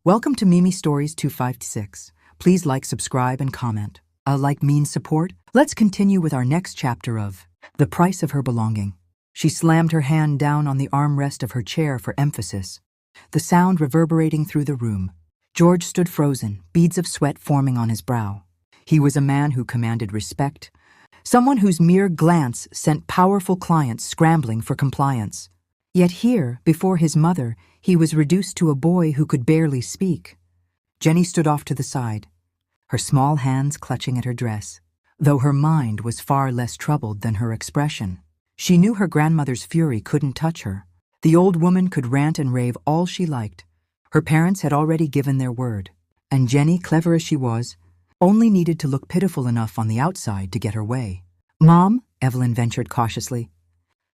Welcome to Mimi Stories 256. Please like, subscribe, and comment. A like means support. Let's continue with our next chapter of The Price of Her Belonging. She slammed her hand down on the armrest of her chair for emphasis, the sound reverberating through the room. George stood frozen, beads of sweat forming on his brow. He was a man who commanded respect, someone whose mere glance sent powerful clients scrambling for compliance. Yet here, before his mother, he was reduced to a boy who could barely speak. Jenny stood off to the side, her small hands clutching at her dress, though her mind was far less troubled than her expression. She knew her grandmother's fury couldn't touch her. The old woman could rant and rave all she liked. Her parents had already given their word, and Jenny, clever as she was, only needed to look pitiful enough on the outside to get her way. "Mom," Evelyn ventured cautiously,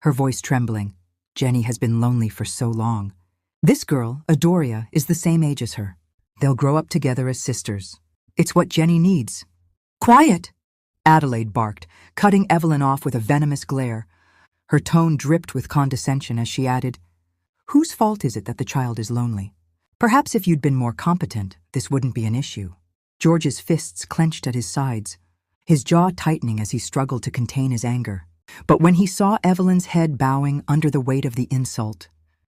her voice trembling. Jenny has been lonely for so long. This girl, Adoria, is the same age as her. They'll grow up together as sisters. It's what Jenny needs. "Quiet!" Adelaide barked, cutting Evelyn off with a venomous glare. Her tone dripped with condescension as she added, "Whose fault is it that the child is lonely? Perhaps if you'd been more competent, this wouldn't be an issue." George's fists clenched at his sides, his jaw tightening as he struggled to contain his anger. But when he saw Evelyn's head bowing under the weight of the insult,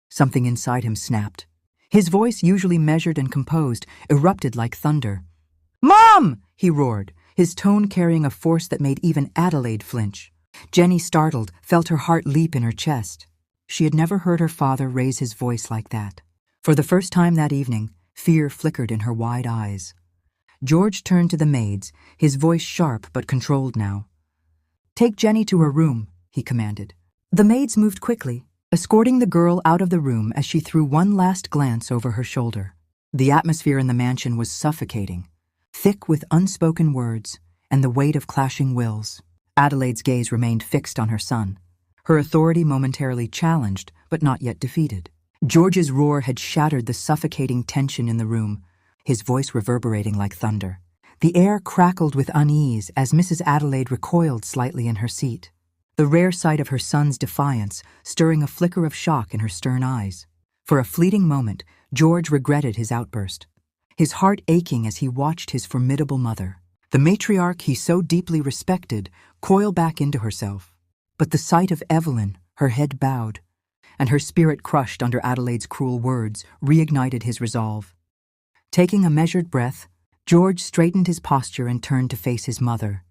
something inside him snapped. His voice, usually measured and composed, erupted like thunder. "Mom!" he roared, his tone carrying a force that made even Adelaide flinch. Jenny, startled, felt her heart leap in her chest. She had never heard her father raise his voice like that. For the first time that evening, fear flickered in her wide eyes. George turned to the maids, his voice sharp but controlled now. "Take Jenny to her room," he commanded. The maids moved quickly, escorting the girl out of the room as she threw one last glance over her shoulder. The atmosphere in the mansion was suffocating, thick with unspoken words and the weight of clashing wills. Adelaide's gaze remained fixed on her son, her authority momentarily challenged but not yet defeated. George's roar had shattered the suffocating tension in the room, his voice reverberating like thunder. The air crackled with unease as Mrs. Adelaide recoiled slightly in her seat, the rare sight of her son's defiance stirring a flicker of shock in her stern eyes. For a fleeting moment, George regretted his outburst, his heart aching as he watched his formidable mother, the matriarch he so deeply respected, coil back into herself. But the sight of Evelyn, her head bowed, and her spirit crushed under Adelaide's cruel words, reignited his resolve. Taking a measured breath, George straightened his posture and turned to face his mother,